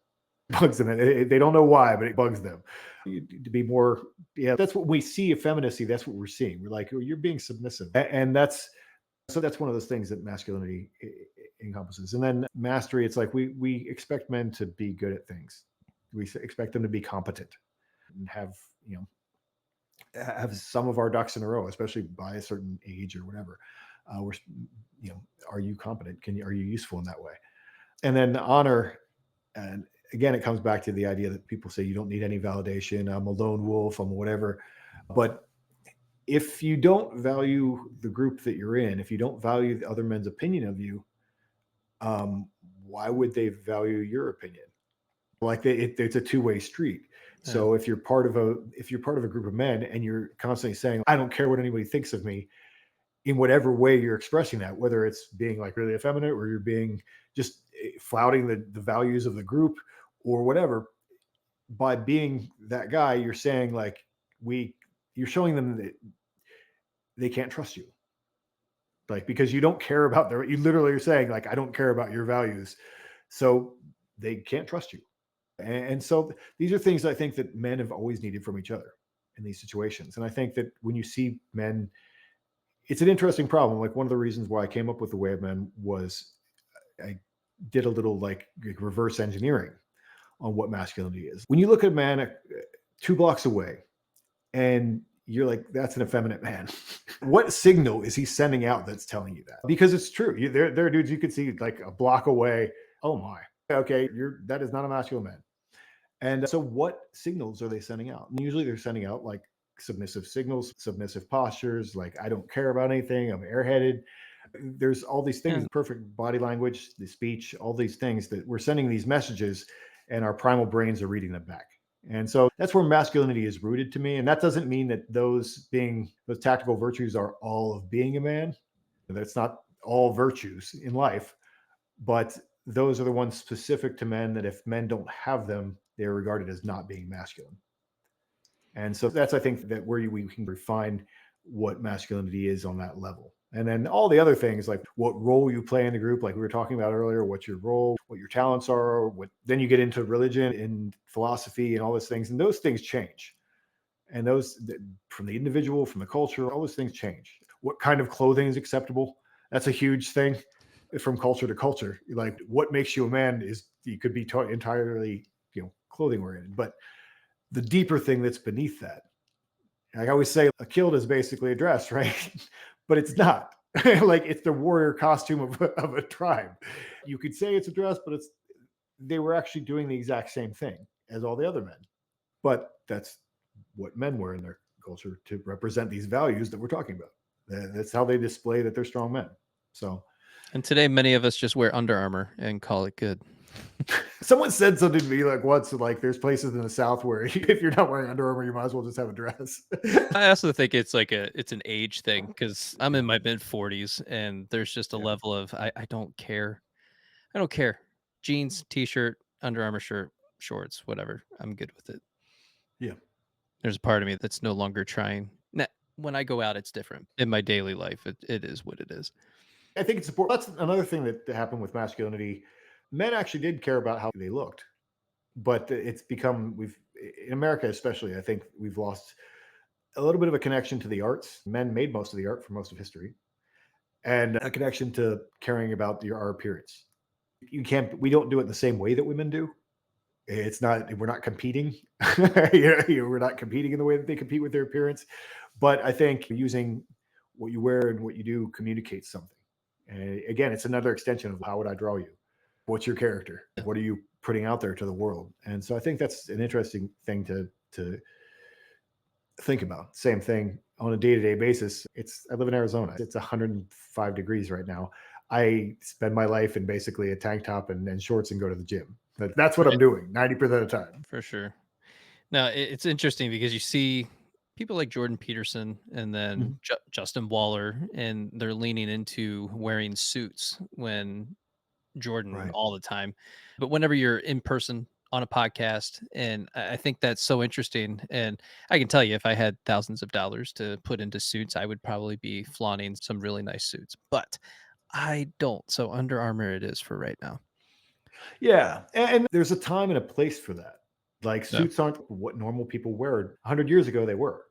They don't know why, but it bugs them. To be more, that's what we see effeminacy. That's what we're seeing. We're like, oh, you're being submissive. And that's one of those things that masculinity encompasses. And then mastery, it's like we expect men to be good at things. We expect them to be competent and have some of our ducks in a row, especially by a certain age or whatever. Are you competent? Are you useful in that way? And then honor, and again, it comes back to the idea that people say you don't need any validation. I'm a lone wolf. I'm whatever. But if you don't value the group that you're in, if you don't value the other men's opinion of you, why would they value your opinion? Like it's a two-way street. Yeah. So if you're part of a group of men and you're constantly saying, I don't care what anybody thinks of me, in whatever way you're expressing that, whether it's being like really effeminate or you're being just flouting the values of the group or whatever, by being that guy, you're saying like you're showing them that they can't trust you. Like, because you don't care about you literally are saying like, I don't care about your values. So they can't trust you. And so these are things I think that men have always needed from each other in these situations. And I think that when you see men, it's an interesting problem. Like one of the reasons why I came up with the Way of Men was I did a little like reverse engineering on what masculinity is. When you look at a man 2 blocks away and you're like, that's an effeminate man. What signal is he sending out that's telling you that? Because it's true. There are dudes you could see like a block away. Oh my, okay, that is not a masculine man. And so what signals are they sending out? And usually they're sending out like submissive signals, submissive postures, like I don't care about anything, I'm airheaded. There's all these things, perfect body language, the speech, all these things that we're sending these messages and our primal brains are reading them back. And so that's where masculinity is rooted to me. And that doesn't mean that those tactical virtues are all of being a man. That's not all virtues in life, but those are the ones specific to men that if men don't have them, they're regarded as not being masculine. And so that's, I think, that where we can refine what masculinity is on that level. And then all the other things, like what role you play in the group, like we were talking about earlier, what's your role, what your talents are, then you get into religion and philosophy and all those things. And those things change. And those from the individual, from the culture, all those things change. What kind of clothing is acceptable? That's a huge thing from culture to culture. Like what makes you a man you could be entirely, clothing oriented, but the deeper thing that's beneath that, I always say a kilt is basically a dress, right? But it's not. Like it's the warrior costume of a tribe. You could say it's a dress, but they were actually doing the exact same thing as all the other men. But that's what men were in their culture to represent these values that we're talking about. That's how they display that they're strong men. So, and today many of us just wear Under Armour and call it good. Someone said something to me like once, like there's places in the South where if you're not wearing Under Armour, you might as well just have a dress. I also think it's like it's an age thing because I'm in my mid-40s and there's just a Yeah. level of I don't care. I don't care. Jeans, t-shirt, Under Armour shirt, shorts, whatever. I'm good with it. Yeah. There's a part of me that's no longer trying. Nah, when I go out, it's different. In my daily life, it is what it is. I think it's important. That's another thing that happened with masculinity. Men actually did care about how they looked, but it's become, in America especially, I think we've lost a little bit of a connection to the arts. Men made most of the art for most of history, and a connection to caring about our appearance. We don't do it the same way that women do. It's not, we're not competing. We're not competing in the way that they compete with their appearance. But I think using what you wear and what you do communicates something. And again, it's another extension of how would I draw you? What's your character? What are you putting out there to the world? And so I think that's an interesting thing to think about. Same thing on a day-to-day basis. I live in Arizona. It's 105 degrees right now. I spend my life in basically a tank top and shorts and go to the gym. That's what I'm Right. doing 90% of the time. For sure. Now, it's interesting because you see people like Jordan Peterson and then Mhm. Justin Waller, and they're leaning into wearing suits when Jordan Right. all the time. But whenever you're in person on a podcast, and I think that's so interesting. And I can tell you, if I had thousands of dollars to put into suits, I would probably be flaunting some really nice suits. But I don't. So Under Armour it is for right now. Yeah. And there's a time and a place for that. Like Yeah. suits aren't what normal people wear. 100 years ago, they were.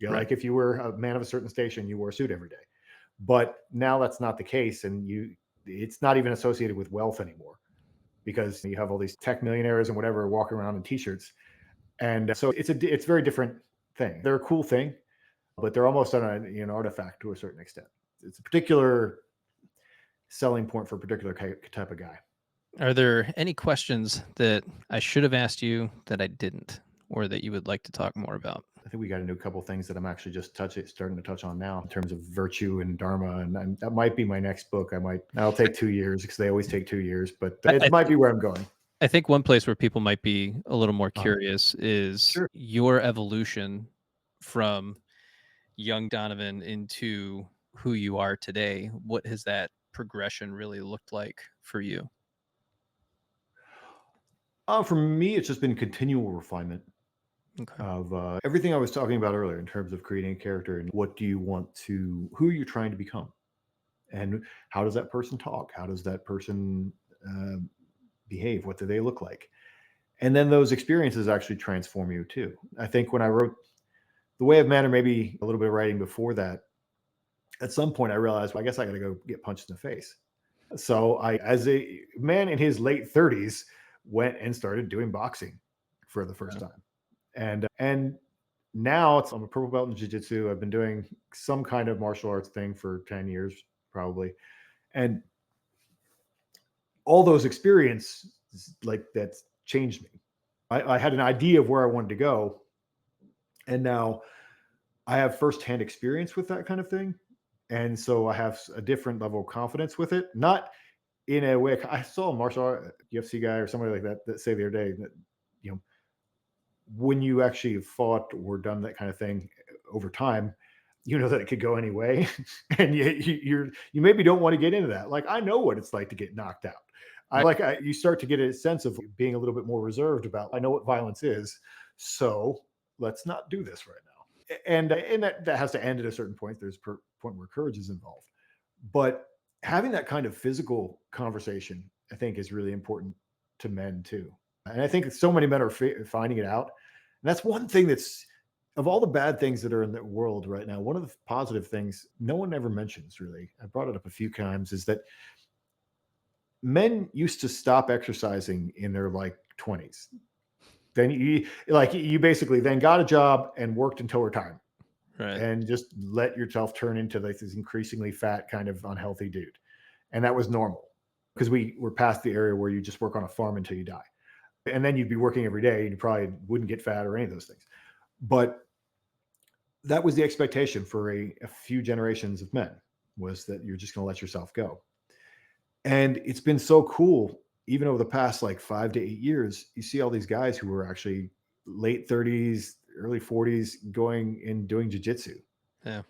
Right. Like if you were a man of a certain station, you wore a suit every day. But now that's not the case. And it's not even associated with wealth anymore because you have all these tech millionaires and whatever walking around in t-shirts. And so it's a very different thing. They're a cool thing, but they're almost an artifact to a certain extent. It's a particular selling point for a particular type of guy. Are there any questions that I should have asked you that I didn't, or that you would like to talk more about? I think we got into a couple of things that I'm actually just starting to touch on now in terms of virtue and dharma, and that might be my next book. That'll take 2 years because they always take 2 years, but I, it I might think be where I'm going. I think one place where people might be a little more Uh, curious is sure. your evolution from young Donovan into who you are today. What has that progression really looked like for you? For me, it's just been continual refinement Okay. of everything I was talking about earlier in terms of creating a character and who are you trying to become, and how does that person talk? How does that person uh, behave? What do they look like? And then those experiences actually transform you too. I think when I wrote The Way of Man, or maybe a little bit of writing before that, at some point I realized, well, I guess I got to go get punched in the face. So as a man in his late 30s, went and started doing boxing for the first Yeah. time. And now I'm a purple belt in jiu-jitsu. I've been doing some kind of martial arts thing for 10 years, probably. And all those experiences like that's changed me. I had an idea of where I wanted to go. And now I have firsthand experience with that kind of thing. And so I have a different level of confidence with it. Not in a way, I saw a martial art UFC guy or somebody like that say the other day that, you know, when you actually have fought or done that kind of thing over time, you know that it could go any way. And you maybe don't want to get into that. Like, I know what it's like to get knocked out. You start to get a sense of being a little bit more reserved about, I know what violence is. So let's not do this right now. And that has to end at a certain point. There's a point where courage is involved. But having that kind of physical conversation, I think, is really important to men too. And I think so many men are finding it out. And that's one thing that's, of all the bad things that are in the world right now, one of the positive things no one ever mentions, really, I brought it up a few times, is that men used to stop exercising in their like 20s. Then you basically then got a job and worked until retirement Right. and just let yourself turn into like this increasingly fat kind of unhealthy dude. And that was normal because we were past the area where you just work on a farm until you die. And then you'd be working every day and you probably wouldn't get fat or any of those things. But that was the expectation for a few generations of men, was that you're just going to let yourself go. And it's been so cool even over the past like 5 to 8 years, you see all these guys who are actually late 30s, early 40s going and doing jujitsu. Yeah.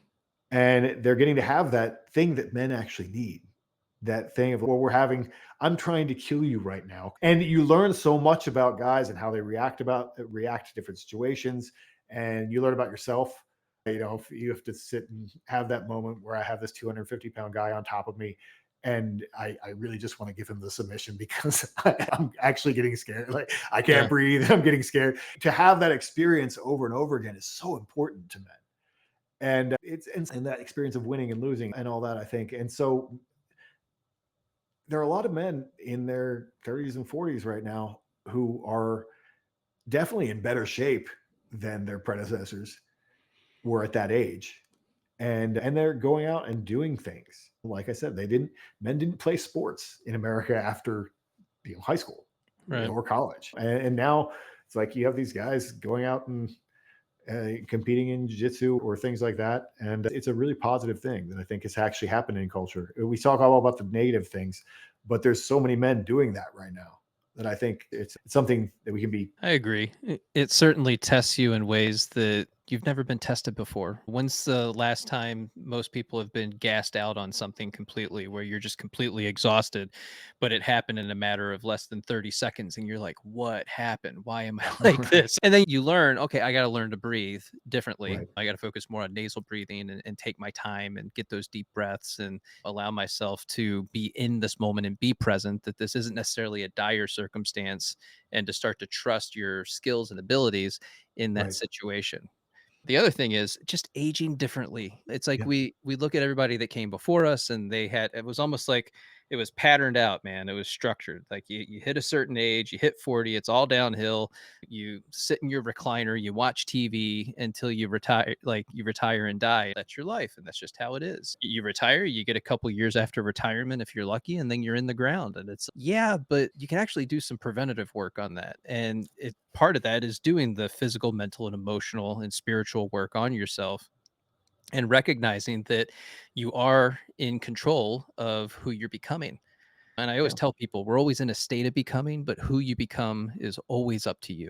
And they're getting to have that thing that men actually need. That thing of, well, I'm trying to kill you right now. And you learn so much about guys and how they react to different situations. And you learn about yourself. If you have to sit and have that moment where I have this 250-pound guy on top of me, and I really just want to give him the submission because I'm actually getting scared. Like I can't Yeah. breathe. I'm getting scared. To have that experience over and over again is so important to men. And and that experience of winning and losing and all that, I think. And so there are a lot of men in their 30s and 40s right now who are definitely in better shape than their predecessors were at that age. And they're going out and doing things. Like I said, men didn't play sports in America after high school, Right. or college. And now it's like you have these guys going out and competing in jiu-jitsu or things like that, and it's a really positive thing that I think is actually happening in culture. We talk all about the negative things, but there's so many men doing that right now that I think it's something that we can be. I agree. It certainly tests you in ways that you've never been tested before. When's the last time most people have been gassed out on something completely, where you're just completely exhausted, but it happened in a matter of less than 30 seconds and you're like, what happened? Why am I like Right, this? And then you learn, okay, I got to learn to breathe differently. right, I got to focus more on nasal breathing and take my time and get those deep breaths and allow myself to be in this moment and be present, that this isn't necessarily a dire circumstance, and to start to trust your skills and abilities in that right. situation. The other thing is just aging differently. It's like Yeah, we look at everybody that came before us and it was almost like it was patterned out, man. It was structured. Like you hit a certain age, you hit 40, it's all downhill. You sit in your recliner, you watch TV until you retire and die. That's your life. And that's just how it is. You retire, you get a couple years after retirement if you're lucky, and then you're in the ground. And it's, yeah, but you can actually do some preventative work on that. And part of that is doing the physical, mental, and emotional and spiritual work on yourself, and recognizing that you are in control of who you're becoming. And I always yeah, tell people we're always in a state of becoming, but who you become is always up to you.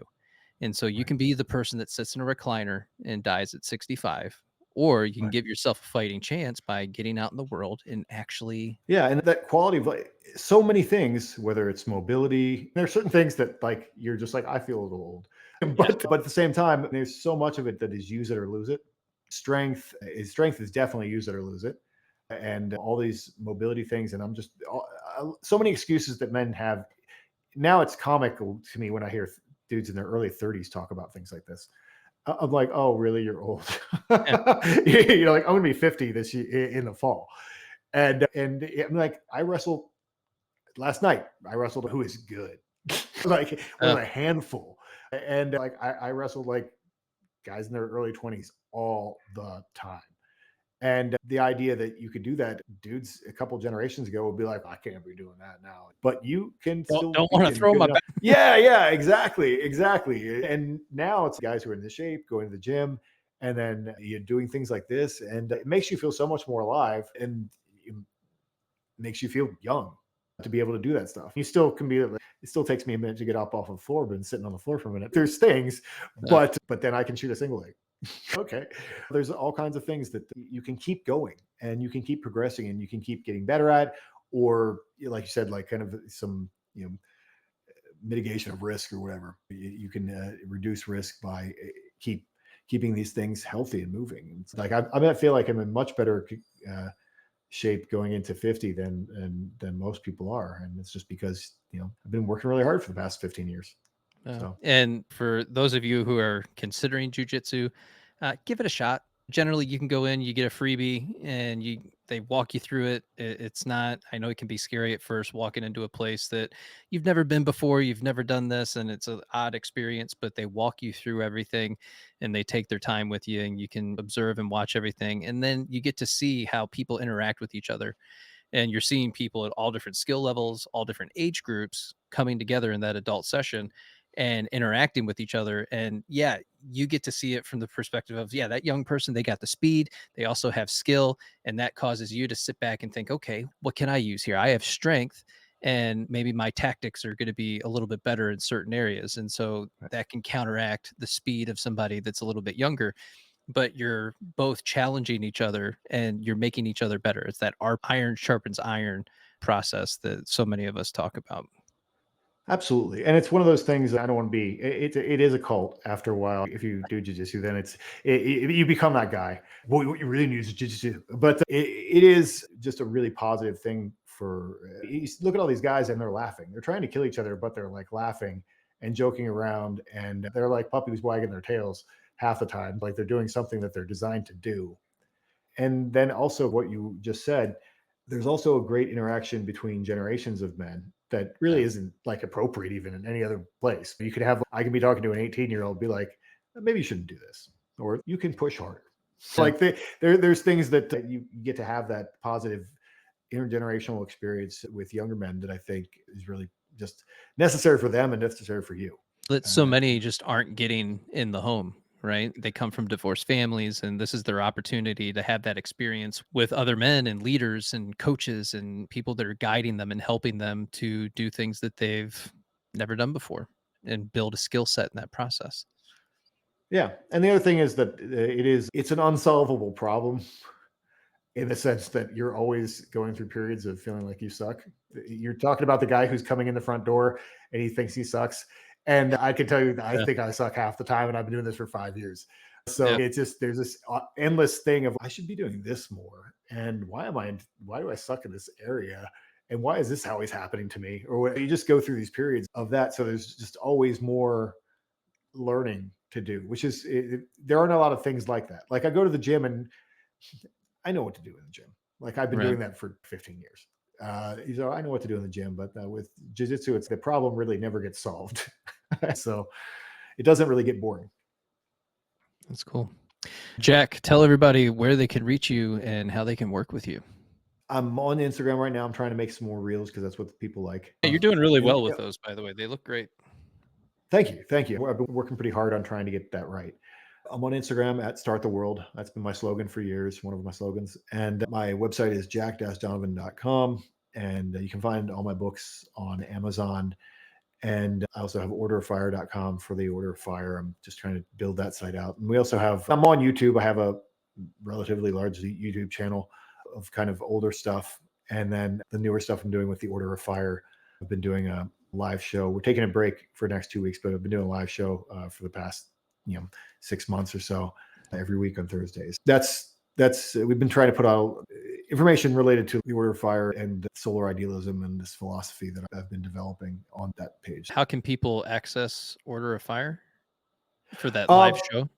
And so you right, can be the person that sits in a recliner and dies at 65, or you can right. give yourself a fighting chance by getting out in the world and actually. Yeah, and that quality of life, so many things, whether it's mobility, there are certain things that like you're just like, I feel a little old. Yeah. But at the same time, there's so much of it that is use it or lose it. Strength is definitely use it or lose it. And all these mobility things, and so many excuses that men have. Now it's comical to me when I hear dudes in their early 30s talk about things like this. I'm like, oh, really? You're old. Yeah. Like I'm gonna be 50 this year in the fall. And I'm like, I wrestled last night. I wrestled who is good, like one of Uh, a handful. And like I wrestled like guys in their early 20s all the time. And the idea that you could do that, dudes a couple generations ago would be like, I can't be doing that now. But you can still don't want be to in throw good my enough. back. Yeah, yeah, exactly, exactly. And now it's guys who are in the shape, going to the gym, and then you're doing things like this, and it makes you feel so much more alive, and it makes you feel young to be able to do that stuff. You still can be. It still takes me a minute to get up off of the floor, but sitting on the floor for a minute. There's things, Uh, but then I can shoot a single leg. Okay. There's all kinds of things that you can keep going and you can keep progressing and you can keep getting better at, or like you said, like kind of some, mitigation of risk or whatever. You can reduce risk by keeping these things healthy and moving. It's like I feel like I'm in much better uh, shape going into 50 than most people are, and it's just because I've been working really hard for the past 15 years. So and for those of you who are considering jujitsu, give it a shot. Generally, you can go in, you get a freebie, and they walk you through it. It's not. I know it can be scary at first walking into a place that you've never been before, you've never done this, and it's an odd experience. But they walk you through everything, and they take their time with you, and you can observe and watch everything, and then you get to see how people interact with each other, and you're seeing people at all different skill levels, all different age groups coming together in that adult session and interacting with each other. And yeah, you get to see it from the perspective of, yeah, that young person, they got the speed, they also have skill, and that causes you to sit back and think, okay, what can I use here? I have strength, and maybe my tactics are going to be a little bit better in certain areas. And so that can counteract the speed of somebody that's a little bit younger, but you're both challenging each other and you're making each other better. It's that iron sharpens iron process that so many of us talk about. Absolutely. And it's one of those things that I don't want to be. It is a cult after a while. If you do jujitsu, then you become that guy. Well, what you really need is jujitsu. But it is just a really positive thing for. You look at all these guys and they're laughing. They're trying to kill each other, but they're like laughing and joking around, and they're like puppies wagging their tails half the time, like they're doing something that they're designed to do. And then also what you just said, there's also a great interaction between generations of men that really isn't like appropriate even in any other place. You could have, I can be talking to an 18-year-old, be like, maybe you shouldn't do this, or you can push harder. Yeah. Like there's things that you get to have that positive intergenerational experience with younger men that I think is really just necessary for them and necessary for you. That so many just aren't getting in the home, right? They come from divorced families, and this is their opportunity to have that experience with other men and leaders and coaches and people that are guiding them and helping them to do things that they've never done before and build a skill set in that process. Yeah. And the other thing is that it's an unsolvable problem in the sense that you're always going through periods of feeling like you suck. You're talking about the guy who's coming in the front door and he thinks he sucks. And I can tell you that I think I suck half the time, and I've been doing this for 5 years. So it's just, there's this endless thing of I should be doing this more. And why do I suck in this area? And why is this always happening to me? Or you just go through these periods of that. So there's just always more learning to do, which is, there aren't a lot of things like that. Like I go to the gym and I know what to do in the gym. Like I've been doing that for 15 years. So I know what to do in the gym, but with jiu-jitsu, it's the problem really never gets solved. So it doesn't really get boring. That's cool. Jack, tell everybody where they can reach you and how they can work with you. I'm on Instagram right now. I'm trying to make some more reels because that's what the people like. Hey, you're doing really well with those, by the way. They look great. Thank you. Thank you. I've been working pretty hard on trying to get that right. I'm on Instagram at Start the World. That's been my slogan for years, one of my slogans. And my website is jack-donovan.com. And you can find all my books on Amazon. And I also have orderofire.com for the Order of Fire. I'm just trying to build that site out. And we also I'm on YouTube. I have a relatively large YouTube channel of kind of older stuff. And then the newer stuff I'm doing with the Order of Fire. I've been doing a live show. We're taking a break for the next 2 weeks, but I've been doing a live show for the past 6 months or so, every week on Thursdays. We've been trying to put out information related to the Order of Fire and solar idealism and this philosophy that I've been developing on that page. How can people access Order of Fire for that live show?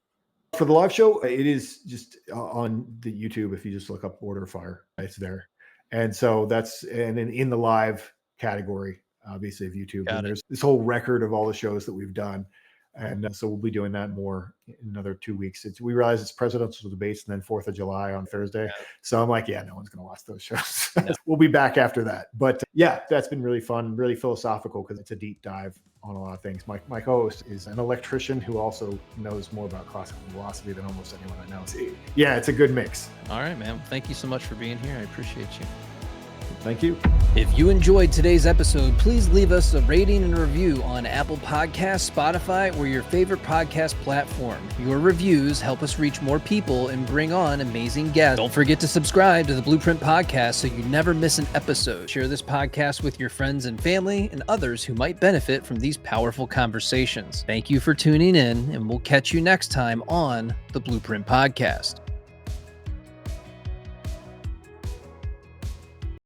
For the live show, it is just on the YouTube. If you just look up Order of Fire, it's there. And so and in the live category, obviously, of YouTube. And there's this whole record of all the shows that we've done. And so we'll be doing that more in another 2 weeks. We realize it's presidential debates and then 4th of July on Thursday. So I'm like, no one's going to watch those shows. We'll be back after that. But that's been really fun, really philosophical because it's a deep dive on a lot of things. My co-host is an electrician who also knows more about classical philosophy than almost anyone I know. So, it's a good mix. All right, man. Thank you so much for being here. I appreciate you. Thank you. If you enjoyed today's episode, please leave us a rating and a review on Apple Podcasts, Spotify, or your favorite podcast platform. Your reviews help us reach more people and bring on amazing guests. Don't forget to subscribe to the Blueprint Podcast so you never miss an episode. Share this podcast with your friends and family and others who might benefit from these powerful conversations. Thank you for tuning in, and we'll catch you next time on the Blueprint Podcast.